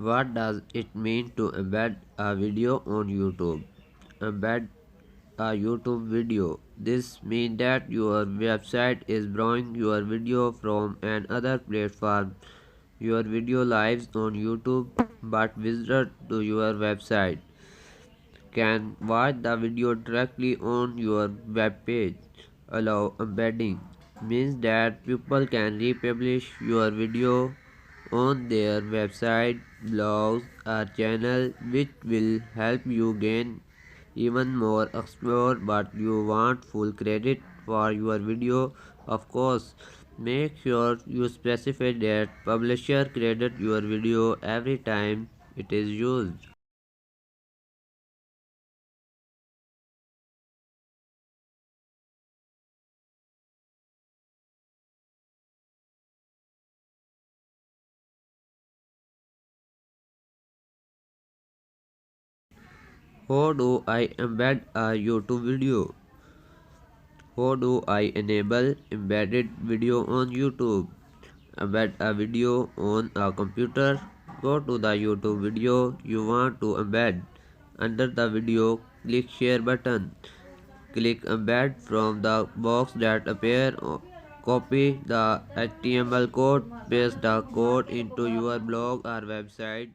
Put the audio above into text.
What does it mean to embed a video on YouTube? Embed a YouTube video. This means that your website is borrowing your video from another platform. Your video lives on YouTube, but visitors to your website can watch the video directly on your web page. Allow embedding means that people can republish your video on their website, blogs, or channel, which will help you gain even more explore, but you want full credit for your video. Of course, make sure you specify that publisher credit your video every time it is used. How do I embed a YouTube video? How do I enable embedded video on YouTube? Embed a video on a computer. Go to the YouTube video you want to embed. Under the video, click share button. Click embed from the box that appears. Copy the HTML code. Paste the code into your blog or website.